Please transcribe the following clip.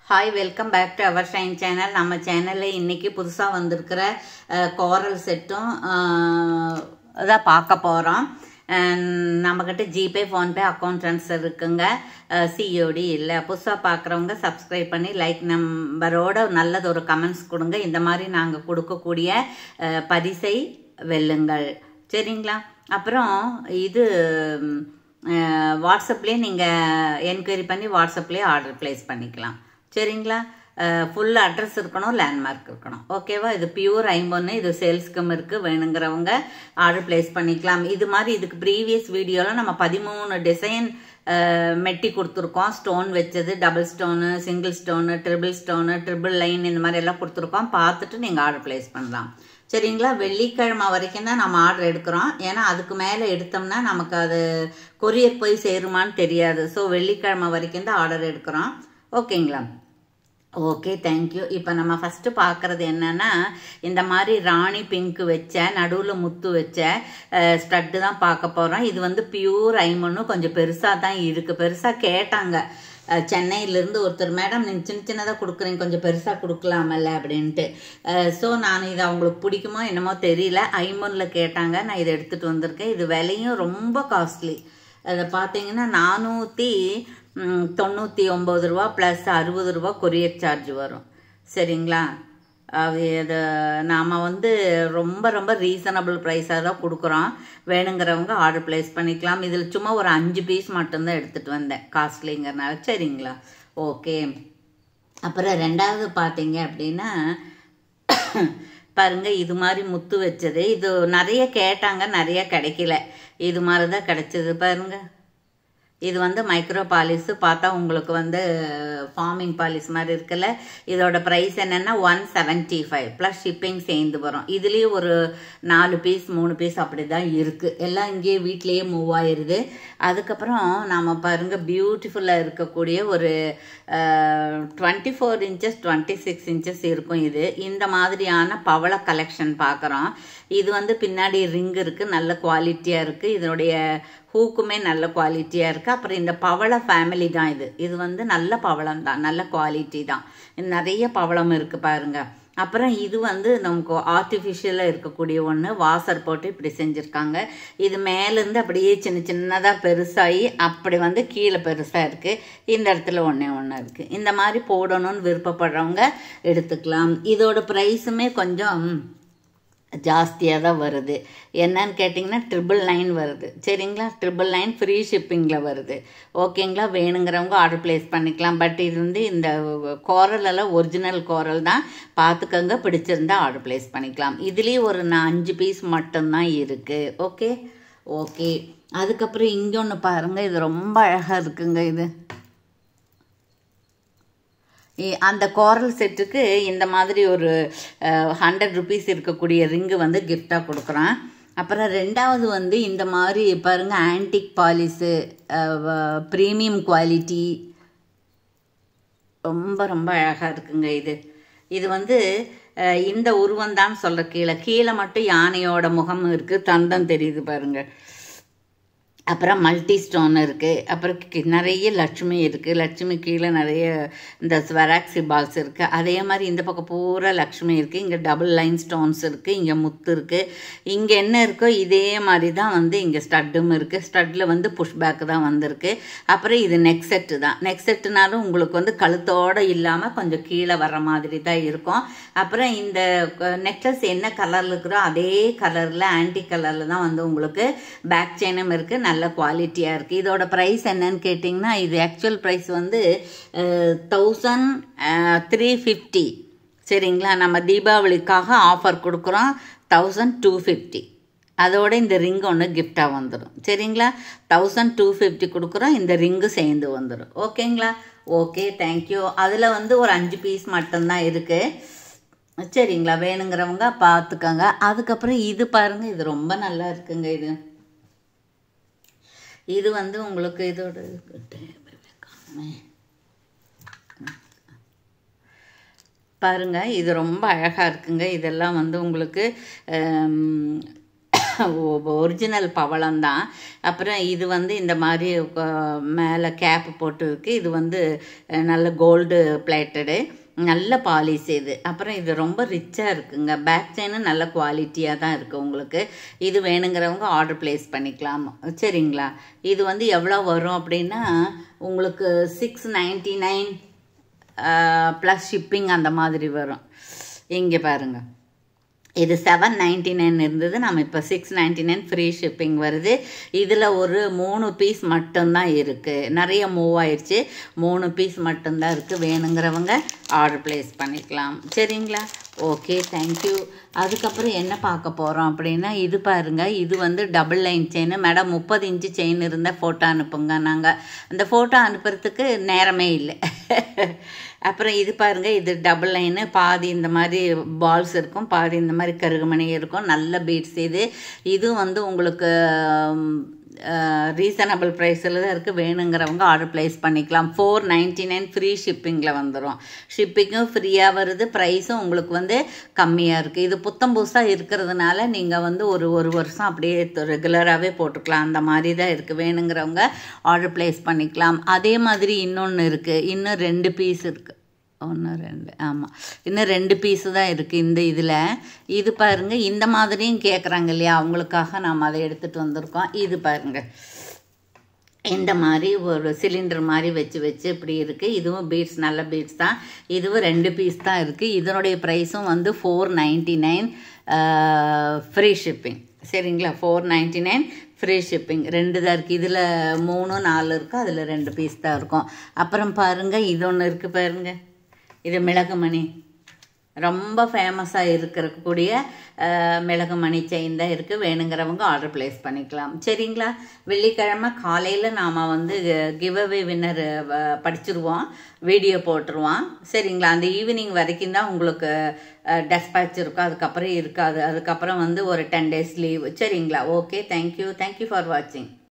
Hi, welcome back to our Shine channel. நம்ம சேனல்ல இன்னைக்கு புதுசா வந்திருக்கிற கோரல் செட்டும் அதான் பார்க்க போறோம். நம்மகிட்ட ஜிபே ஃபோன்பே அக்கௌண்ட் ட்ரான்ஸ்ஃபர் இருக்குங்க. சிஓடி இல்லை. புதுசாக பார்க்குறவங்க சப்ஸ்கிரைப் பண்ணி லைக் நம்பரோட நல்லது ஒரு கமெண்ட்ஸ் கொடுங்க. இந்த மாதிரி நாங்கள் கொடுக்கக்கூடிய பரிசை வெல்லுங்கள். சரிங்களா? அப்புறம் இது வாட்ஸ்அப்லேயே நீங்கள் என்கொயரி பண்ணி வாட்ஸ்அப்லேயே ஆர்டர் பிளேஸ் பண்ணிக்கலாம். சரிங்களா? ஃபுல் அட்ரஸ் இருக்கணும், லேண்ட்மார்க் இருக்கணும். ஓகேவா? இது பியூர் ஐம்பொன்னு, இது சேல்ஸ்க்கும் இருக்குது. வேணுங்கிறவங்க ஆர்டர் பிளேஸ் பண்ணிக்கலாம். இது மாதிரி இதுக்கு ப்ரீவியஸ் வீடியோவில் நம்ம 13 டிசைன் மெட்டி கொடுத்துருக்கோம். ஸ்டோன் வச்சது, double stone, single stone, triple line, இந்த மாதிரி எல்லாம் கொடுத்துருக்கோம். பார்த்துட்டு நீங்கள் ஆர்டர் பிளேஸ் பண்ணலாம். சரிங்களா? வெள்ளிக்கிழமை வரைக்கும் தான் நம்ம ஆர்டர் எடுக்கிறோம். ஏன்னா அதுக்கு மேலே எடுத்தோம்னா நமக்கு அது கொரியர் போய் சேருமான்னு தெரியாது. ஸோ வெள்ளிக்கிழமை வரைக்கும் தான் ஆர்டர் எடுக்கிறோம். ஓகேங்களா? Okay, thank you. இப்போ நம்ம ஃபஸ்ட்டு பார்க்குறது என்னன்னா, இந்த மாதிரி ராணி பிங்க் வச்ச நடுவில் முத்து வச்ச ஸ்டட்டு தான் பார்க்க போகிறோம். இது வந்து பியூர் ஐமொன்னு, கொஞ்சம் பெருசாக தான் இருக்குது. பெருசாக கேட்டாங்க சென்னையிலேருந்து ஒருத்தர், மேடம் நீங்கள் சின்ன சின்னதாக கொடுக்குறீங்க, கொஞ்சம் பெருசாக கொடுக்கலாமல்ல அப்படின்ட்டு. ஸோ நான் இது அவங்களுக்கு பிடிக்குமோ என்னமோ தெரியல, ஐமொன்னில் கேட்டாங்க, நான் இதை எடுத்துகிட்டு வந்திருக்கேன். இது விலையும் ரொம்ப காஸ்ட்லி. அதை பார்த்தீங்கன்னா 499 ரூபா ப்ளஸ் 60 ரூபா கொரியர் சார்ஜ் வரும். சரிங்களா? இது நாம் வந்து ரொம்ப ரொம்ப ரீசனபிள் ப்ரைஸாக தான் கொடுக்குறோம். வேணுங்கிறவங்க ஆர்டர் பிளேஸ் பண்ணிக்கலாம். இதில் சும்மா ஒரு 5 பீஸ் மட்டும்தான் எடுத்துகிட்டு வந்தேன், காஸ்ட்லிங்கிறனால. சரிங்களா? ஓகே. அப்புறம் ரெண்டாவது பார்த்தீங்க அப்படின்னா பாருங்க, இது மாதிரி முத்து வச்சது. இது நிறைய கேட்டாங்க, நிறைய கிடைக்கல. இது மாதிரி தான் கிடைச்சது. பாருங்க, இது வந்து மைக்ரோ பாலிஸு. பார்த்தா உங்களுக்கு வந்து ஃபார்மிங் பாலிஸ் மாதிரி இருக்குல்ல. இதோட ப்ரைஸ் என்னென்னா 175 ப்ளஸ் ஷிப்பிங் சேர்ந்து வரும். இதுலேயும் ஒரு 4 பீஸ் 3 பீஸ் அப்படி தான் இருக்குது. எல்லாம் இங்கேயே வீட்லேயே மூவ் ஆயிடுது. அதுக்கப்புறம் நாம் பாருங்கள், பியூட்டிஃபுல்லாக இருக்கக்கூடிய ஒரு 24 இன்ச்சஸ் 26 இன்ச்சஸ் இருக்கும். இது இந்த மாதிரியான பவள கலெக்ஷன் பார்க்குறோம். இது வந்து பின்னாடி ரிங் இருக்குது, நல்ல குவாலிட்டியாக இருக்குது. இதனுடைய ஹூக்குமே நல்ல குவாலிட்டியாக இருக்குது. அப்புறம் இந்த பவள ஃபேமிலி தான் இது. இது வந்து நல்ல பவளம் தான், நல்ல குவாலிட்டி தான். நிறைய பவளம் இருக்குது பாருங்கள். அப்புறம் இது வந்து நமக்கு ஆர்டிஃபிஷியலாக இருக்கக்கூடிய ஒன்று, வாசர் போட்டு இப்படி செஞ்சுருக்காங்க. இது மேலேருந்து அப்படியே சின்ன சின்னதாக பெருசாகி அப்படி வந்து கீழே பெருசாக இருக்குது. இந்த இடத்துல ஒன்றே ஒன்று இருக்குது. இந்த மாதிரி போடணும்னு விருப்பப்படுறவங்க எடுத்துக்கலாம். இதோட ப்ரைஸுமே கொஞ்சம் ஜாஸ்தியாக தான் வருது. என்னன்னு கேட்டிங்கன்னா 999 வருது. சரிங்களா? 999 ஃப்ரீ ஷிப்பிங்கில் வருது. ஓகேங்களா? வேணுங்கிறவங்க ஆர்டர் பிளேஸ் பண்ணிக்கலாம். பட் இது வந்து இந்த கோரல் எல்லாம் ஒரிஜினல் கோரல் தான், பார்த்துக்கங்க. பிடிச்சிருந்தா ஆர்டர் பிளேஸ் பண்ணிக்கலாம். இதுலேயும் ஒரு 5 பீஸ் மட்டும்தான் இருக்குது. Okay okay. அதுக்கப்புறம் இங்கே ஒன்று பாருங்கள், இது ரொம்ப அழகாக இருக்குங்க. இது அந்த கோரல் செட்டுக்கு இந்த மாதிரி ஒரு 100 ருபீஸ் இருக்கக்கூடிய ரிங்கு வந்து கிஃப்டாக கொடுக்குறேன். அப்புறம் ரெண்டாவது வந்து இந்த மாதிரி பாருங்கள், ஆன்டிக் பாலிஸு, ப்ரீமியம் குவாலிட்டி, ரொம்ப ரொம்ப அழகாக இருக்குங்க. இது வந்து இந்த உருவம் தான் சொல்கிற. கீழே மட்டும் யானையோட முகம் இருக்குது, தந்தம் தெரியுது பாருங்கள். அப்புறம் மல்டி ஸ்டோன் இருக்குது. அப்புறம் நிறைய லட்சுமி இருக்குது. லட்சுமி கீழே நிறைய இந்த ஸ்வராக்ஸி பால்ஸ் இருக்குது. அதே மாதிரி இந்த பக்கம் பூரா லக்ஷ்மி இருக்குது. இங்கே டபுள் லைன் ஸ்டோன்ஸ் இருக்குது. இங்கே முத்து இருக்குது. இங்கே என்ன இருக்கோ இதே மாதிரி தான் வந்து இங்கே ஸ்டட்டும் இருக்குது. ஸ்டட்டில் வந்து புஷ் பேக்கு தான் வந்திருக்கு. அப்புறம் இது நெக் செட்டு தான். நெக் செட்டுனாலும் உங்களுக்கு வந்து கழுத்தோடு இல்லாமல் கொஞ்சம் கீழே வர்ற மாதிரி தான் இருக்கும். அப்புறம் இந்த நெக்லஸ் என்ன கலரில் இருக்கிறோ அதே கலரில், ஆன்டி கலரில் தான் வந்து உங்களுக்கு பேக் செயினும் இருக்குது. நல்ல குவாலிட்டியாக இருக்குது. இதோட ப்ரைஸ் என்னன்னு கேட்டிங்கன்னா, இது ஆக்சுவல் ப்ரைஸ் வந்து 1350. சரிங்களா? நம்ம தீபாவளிக்காக ஆஃபர் கொடுக்குறோம் 1250. அதோட இந்த ரிங் ஒன்று கிஃப்டாக வந்துடும். சரிங்களா? 1250 கொடுக்குறோம். இந்த ரிங்கு சேர்ந்து வந்துடும். ஓகேங்களா? Okay, thank you. அதில் வந்து ஒரு 5 பீஸ் மட்டும்தான் இருக்குது. சரிங்களா? வேணுங்கிறவங்க பார்த்துக்கோங்க. அதுக்கப்புறம் இது பாருங்கள், இது ரொம்ப நல்லா இருக்குங்க. இது வந்து உங்களுக்கு இதோட பாருங்க, இது ரொம்ப அழகாக இருக்குங்க. இதெல்லாம் வந்து உங்களுக்கு ஒரிஜினல் பவளம் தான். அப்புறம் இது வந்து இந்த மாதிரி மேலே கேப் போட்டு இருக்கு. இது வந்து நல்ல கோல்டு பிளேட்டடு, நல்ல பாலிஷ் இது. அப்புறம் இது ரொம்ப ரிச்சாக இருக்குங்க. பேக் செயினும் நல்ல குவாலிட்டியாக தான் இருக்குது உங்களுக்கு. இது வேணுங்கிறவங்க ஆர்டர் ப்ளேஸ் பண்ணிக்கலாம். சரிங்களா? இது வந்து எவ்வளோ வரும் அப்படின்னா உங்களுக்கு 699 ப்ளஸ் ஷிப்பிங் அந்த மாதிரி வரும். இங்கே பாருங்கள், இது 799 இருந்தது, நம்ம இப்போ 699 ஃப்ரீ ஷிப்பிங் வருது. இதில் ஒரு 3 பீஸ் மட்டும்தான் இருக்குது. நிறைய மூவ் ஆயிடுச்சு. 3 பீஸ் மட்டும்தான் இருக்குது. வேணுங்கிறவங்க ஆர்டர் ப்ளேஸ் பண்ணிக்கலாம். சரிங்களா? Okay, thank you. அதுக்கப்புறம் என்ன பார்க்க போகிறோம் அப்படின்னா, இது பாருங்கள், இது வந்து double line chain. Madam 30 inch chain இருந்தால் ஃபோட்டோ அனுப்புங்க. நாங்கள் அந்த ஃபோட்டோ அனுப்புறதுக்கு நேரமே இல்லை. அப்புறம் இது பாருங்கள், இது டபுள் லைனு. பாதி இந்த மாதிரி பால்ஸ் இருக்கும், பாதி இந்த மாதிரி கருகுமணி இருக்கும். நல்ல பீட்ஸ் இது. இதுவும் வந்து உங்களுக்கு ரீசனபிள் ப்ரைஸில் தான் இருக்குது. வேணுங்கிறவங்க ஆர்டர் ப்ளேஸ் பண்ணிக்கலாம். 499 ஃப்ரீ ஷிப்பிங்கில் வந்துடும். ஷிப்பிங்கும் ஃப்ரீயாக வருது. ப்ரைஸும் உங்களுக்கு வந்து கம்மியாக இருக்குது. இது புத்தம் புதுசாக இருக்கிறதுனால நீங்கள் வந்து ஒரு வருஷம் அப்படியே ரெகுலராகவே போட்டுக்கலாம். அந்த மாதிரி தான் இருக்குது. வேணுங்கிறவங்க ஆர்டர் ப்ளேஸ் பண்ணிக்கலாம். அதே மாதிரி இன்னொன்று இருக்குது. இன்னும் 2 பீஸ் இருக்குது. 1 2 ஆமாம், இன்னும் 2 பீஸு தான் இருக்குது இந்த இதில். இது பாருங்கள், இந்த மாதிரியும் கேட்குறாங்க இல்லையா, அவங்களுக்காக நாம் அதை எடுத்துகிட்டு வந்திருக்கோம். இது பாருங்கள், இந்த மாதிரி ஒரு சிலிண்டர் மாதிரி வச்சு இப்படி இருக்குது. இதுவும் பீட்ஸ், நல்ல பீட்ஸ் தான். இதுவும் 2 பீஸ் தான் இருக்குது. இதனுடைய ப்ரைஸும் வந்து 499 ஃப்ரீ ஷிப்பிங். சரிங்களா? 499 ஃப்ரீ ஷிப்பிங். 2 தான் இருக்குது. இதில் 3 4 இருக்கும், அதில் 2 பீஸ் தான் இருக்கும். அப்புறம் பாருங்கள், இது ஒன்று இருக்குது பாருங்கள், இது மிளகுமணி. ரொம்ப ஃபேமஸாக இருக்கக்கூடிய மிளகுமணி செயின் தான் இருக்குது. வேணுங்கிறவங்க ஆர்டர் ப்ளேஸ் பண்ணிக்கலாம். சரிங்களா? வெள்ளிக்கிழமை காலையில் நாம் வந்து கிவ்அவே வின்னர் படிச்சிருவோம், வீடியோ போட்டுருவோம். சரிங்களா? அந்த ஈவினிங் வரைக்கும் தான் உங்களுக்கு டெஸ்பேட்ச் இருக்கும், அதுக்கப்புறம் இருக்காது. அதுக்கப்புறம் வந்து ஒரு 10 days லீவ். சரிங்களா? ஓகே, தேங்க்யூ ஃபார் வாட்சிங்.